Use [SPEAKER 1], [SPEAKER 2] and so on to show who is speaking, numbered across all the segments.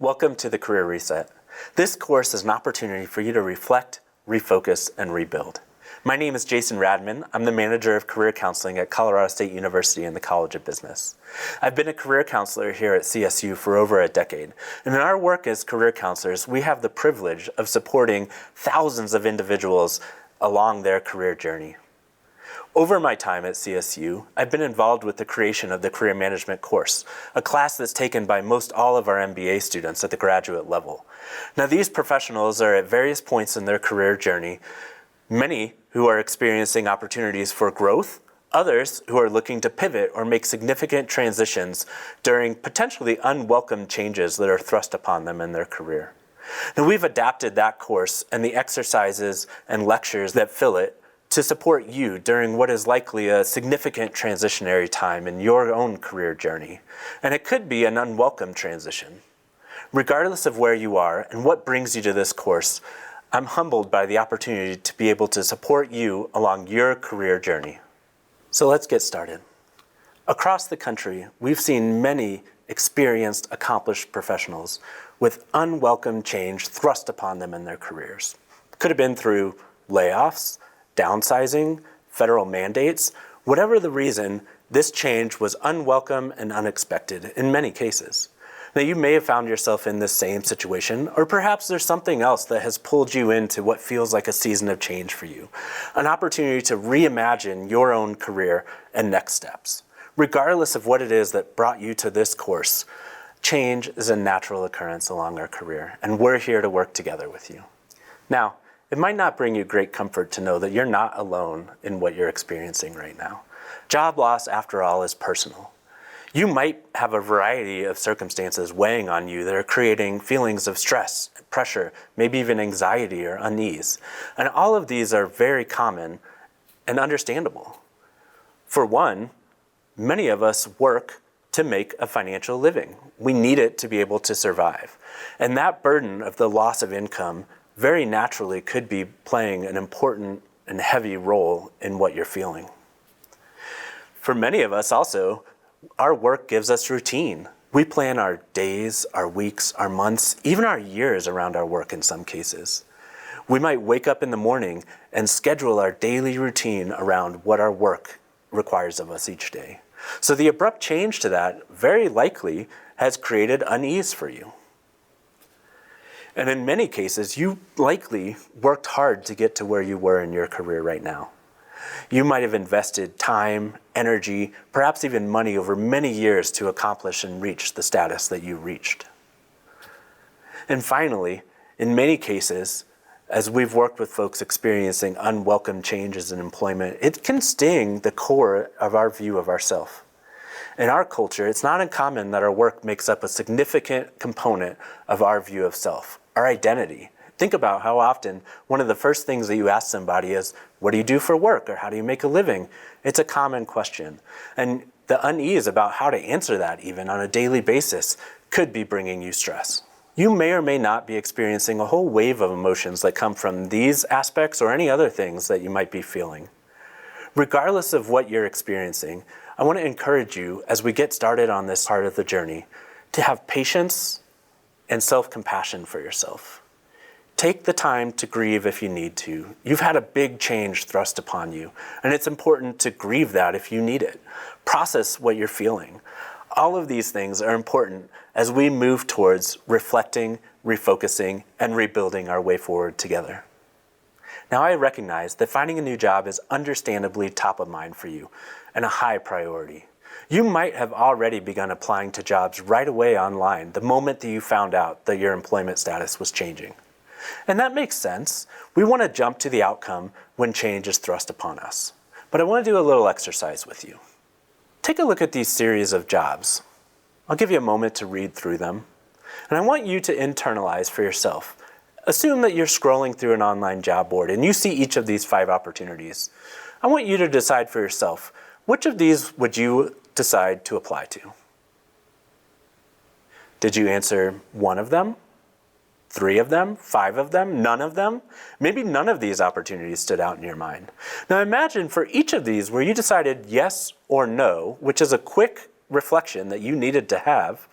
[SPEAKER 1] Welcome to the Career Reset. This course is an opportunity for you to reflect, refocus, and rebuild. My name is Jason Radman. I'm the manager of career counseling at Colorado State University in the College of Business. I've been a career counselor here at CSU for over a decade. And in our work as career counselors, we have the privilege of supporting thousands of individuals along their career journey. Over my time at CSU, I've been involved with the creation of the Career Management course, a class that's taken by most all of our MBA students at the graduate level. Now, these professionals are at various points in their career journey, many who are experiencing opportunities for growth, others who are looking to pivot or make significant transitions during potentially unwelcome changes that are thrust upon them in their career. Now, we've adapted that course and the exercises and lectures that fill it to support you during what is likely a significant transitionary time in your own career journey. And it could be an unwelcome transition. Regardless of where you are and what brings you to this course, I'm humbled by the opportunity to be able to support you along your career journey. So let's get started. Across the country, we've seen many experienced, accomplished professionals with unwelcome change thrust upon them in their careers. Could have been through layoffs, downsizing, federal mandates. Whatever the reason, this change was unwelcome and unexpected in many cases. Now, you may have found yourself in this same situation, or perhaps there's something else that has pulled you into what feels like a season of change for you, an opportunity to reimagine your own career and next steps. Regardless of what it is that brought you to this course, change is a natural occurrence along our career, and we're here to work together with you. Now, it might not bring you great comfort to know that you're not alone in what you're experiencing right now. Job loss, after all, is personal. You might have a variety of circumstances weighing on you that are creating feelings of stress, pressure, maybe even anxiety or unease. And all of these are very common and understandable. For one, many of us work to make a financial living. We need it to be able to survive. And that burden of the loss of income very naturally could be playing an important and heavy role in what you're feeling. For many of us also, our work gives us routine. We plan our days, our weeks, our months, even our years around our work in some cases. We might wake up in the morning and schedule our daily routine around what our work requires of us each day. So the abrupt change to that very likely has created unease for you. And in many cases, you likely worked hard to get to where you were in your career right now. You might have invested time, energy, perhaps even money over many years to accomplish and reach the status that you reached. And finally, in many cases, as we've worked with folks experiencing unwelcome changes in employment, it can sting the core of our view of ourselves. In our culture, it's not uncommon that our work makes up a significant component of our view of self, our identity. Think about how often one of the first things that you ask somebody is, what do you do for work, or how do you make a living? It's a common question. And the unease about how to answer that even on a daily basis could be bringing you stress. You may or may not be experiencing a whole wave of emotions that come from these aspects or any other things that you might be feeling. Regardless of what you're experiencing, I want to encourage you, as we get started on this part of the journey, to have patience and self-compassion for yourself. Take the time to grieve if you need to. You've had a big change thrust upon you, and it's important to grieve that if you need it. Process what you're feeling. All of these things are important as we move towards reflecting, refocusing, and rebuilding our way forward together. Now, I recognize that finding a new job is understandably top of mind for you and a high priority. You might have already begun applying to jobs right away online the moment that you found out that your employment status was changing. And that makes sense. We want to jump to the outcome when change is thrust upon us. But I want to do a little exercise with you. Take a look at these series of jobs. I'll give you a moment to read through them. And I want you to internalize for yourself. Assume that you're scrolling through an online job board and you see each of these 5 opportunities. I want you to decide for yourself, which of these would you decide to apply to? Did you answer one of them? 3 of them? 5 of them? None of them? Maybe none of these opportunities stood out in your mind. Now imagine for each of these where you decided yes or no, which is a quick reflection that you needed to have,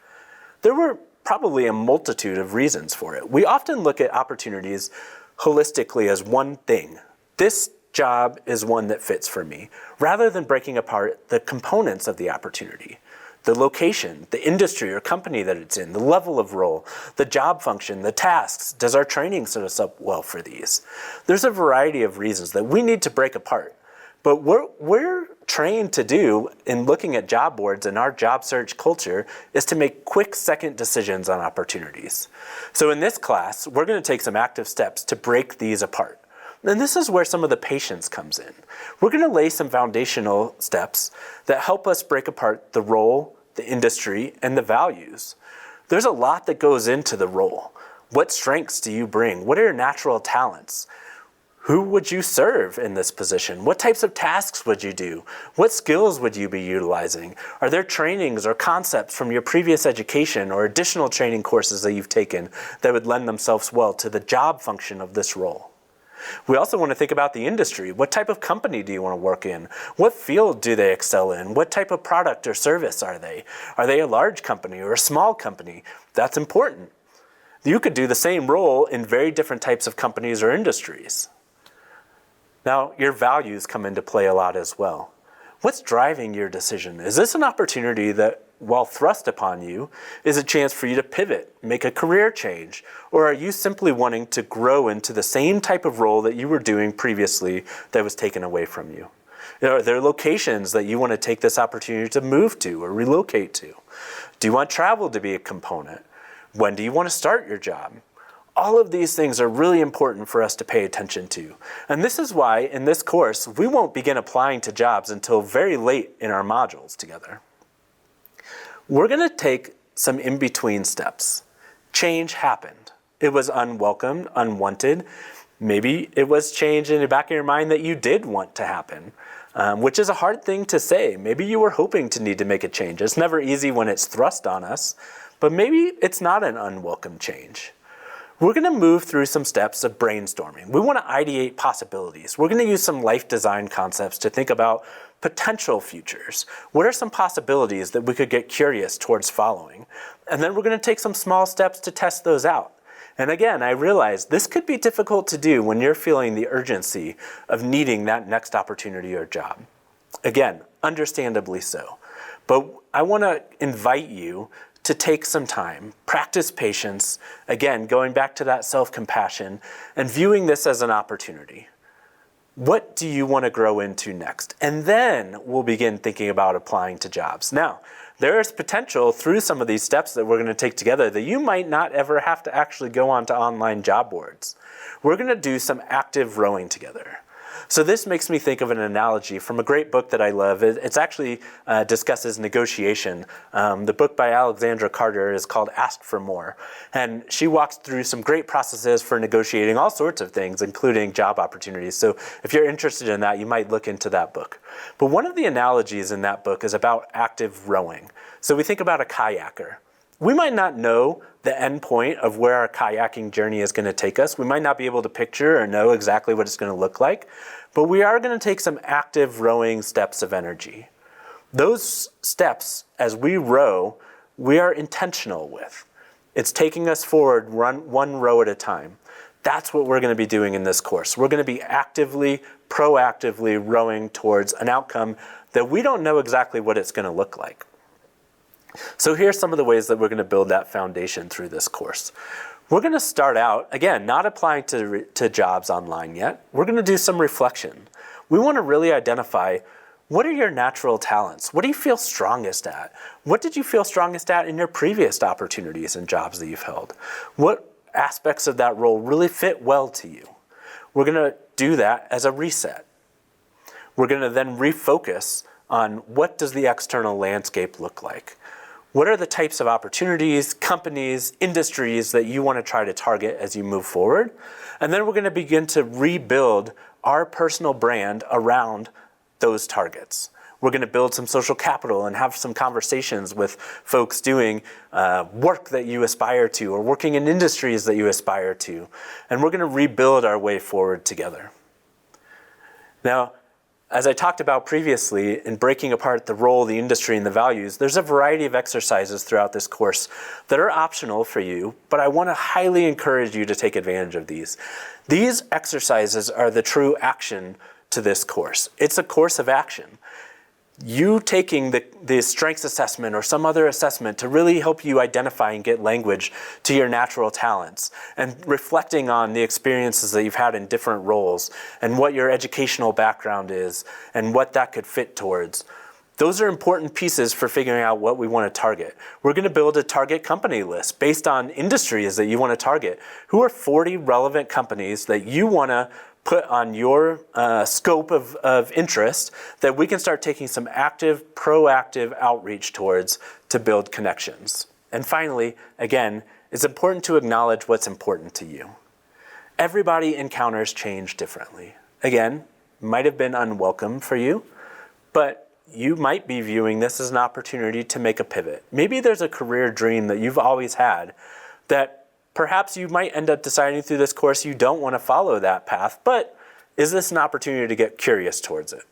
[SPEAKER 1] there were probably a multitude of reasons for it. We often look at opportunities holistically as one thing. This job is one that fits for me, rather than breaking apart the components of the opportunity. The location, the industry or company that it's in, the level of role, the job function, the tasks. Does our training set us up well for these? There's a variety of reasons that we need to break apart. But we're trained to do in looking at job boards and our job search culture is to make quick second decisions on opportunities. So in this class, we're going to take some active steps to break these apart. And this is where some of the patience comes in. We're going to lay some foundational steps that help us break apart the role, the industry, and the values. There's a lot that goes into the role. What strengths do you bring? What are your natural talents? Who would you serve in this position? What types of tasks would you do? What skills would you be utilizing? Are there trainings or concepts from your previous education or additional training courses that you've taken that would lend themselves well to the job function of this role? We also want to think about the industry. What type of company do you want to work in? What field do they excel in? What type of product or service are they? Are they a large company or a small company? That's important. You could do the same role in very different types of companies or industries. Now, your values come into play a lot as well. What's driving your decision? Is this an opportunity that, while thrust upon you, is a chance for you to pivot, make a career change? Or are you simply wanting to grow into the same type of role that you were doing previously that was taken away from you? Are there locations that you want to take this opportunity to move to or relocate to? Do you want travel to be a component? When do you want to start your job? All of these things are really important for us to pay attention to. And this is why in this course, we won't begin applying to jobs until very late in our modules together. We're going to take some in-between steps. Change happened. It was unwelcome, unwanted. Maybe it was change in the back of your mind that you did want to happen, which is a hard thing to say. Maybe you were hoping to need to make a change. It's never easy when it's thrust on us, but maybe it's not an unwelcome change. We're going to move through some steps of brainstorming. We want to ideate possibilities. We're going to use some life design concepts to think about potential futures. What are some possibilities that we could get curious towards following? And then we're going to take some small steps to test those out. And again, I realize this could be difficult to do when you're feeling the urgency of needing that next opportunity or job. Again, understandably so. But I want to invite you to take some time, practice patience, again, going back to that self-compassion and viewing this as an opportunity. What do you want to grow into next? And then we'll begin thinking about applying to jobs. Now, there is potential through some of these steps that we're going to take together that you might not ever have to actually go onto online job boards. We're going to do some active rowing together. So this makes me think of an analogy from a great book that I love. It's actually discusses negotiation. The book by Alexandra Carter is called Ask for More. And she walks through some great processes for negotiating all sorts of things, including job opportunities. So if you're interested in that, you might look into that book. But one of the analogies in that book is about active rowing. So we think about a kayaker. We might not know the end point of where our kayaking journey is going to take us. We might not be able to picture or know exactly what it's going to look like, but we are going to take some active rowing steps of energy. Those steps, as we row, we are intentional with. It's taking us forward one row at a time. That's what we're going to be doing in this course. We're going to be actively, proactively rowing towards an outcome that we don't know exactly what it's going to look like. So here's some of the ways that we're going to build that foundation through this course. We're going to start out, again, not applying to jobs online yet. We're going to do some reflection. We want to really identify, what are your natural talents? What do you feel strongest at? What did you feel strongest at in your previous opportunities and jobs that you've held? What aspects of that role really fit well to you? We're going to do that as a reset. We're going to then refocus on what does the external landscape look like? What are the types of opportunities, companies, industries that you want to try to target as you move forward? And then we're going to begin to rebuild our personal brand around those targets. We're going to build some social capital and have some conversations with folks doing work that you aspire to or working in industries that you aspire to. And we're going to rebuild our way forward together. Now, As I talked about previously, in breaking apart the role, the industry, and the values, there's a variety of exercises throughout this course that are optional for you, but I want to highly encourage you to take advantage of these. These exercises are the true action to this course. It's a course of action. You taking the strengths assessment or some other assessment to really help you identify and get language to your natural talents, and reflecting on the experiences that you've had in different roles and what your educational background is and what that could fit towards. Those are important pieces for figuring out what we want to target. We're going to build a target company list based on industries that you want to target. Who are 40 relevant companies that you want to put on your scope of interest that we can start taking some active, proactive outreach towards to build connections. And finally, again, it's important to acknowledge what's important to you. Everybody encounters change differently. Again, might have been unwelcome for you, but you might be viewing this as an opportunity to make a pivot. Maybe there's a career dream that you've always had that perhaps you might end up deciding through this course you don't want to follow that path, but is this an opportunity to get curious towards it?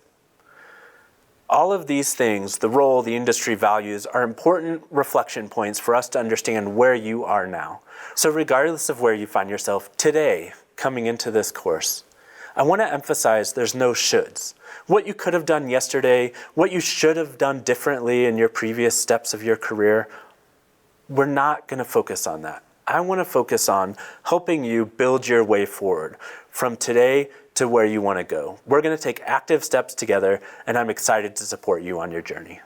[SPEAKER 1] All of these things, the role, the industry, values, are important reflection points for us to understand where you are now. So regardless of where you find yourself today coming into this course, I want to emphasize there's no shoulds. What you could have done yesterday, what you should have done differently in your previous steps of your career, we're not going to focus on that. I want to focus on helping you build your way forward from today to where you want to go. We're going to take active steps together, and I'm excited to support you on your journey.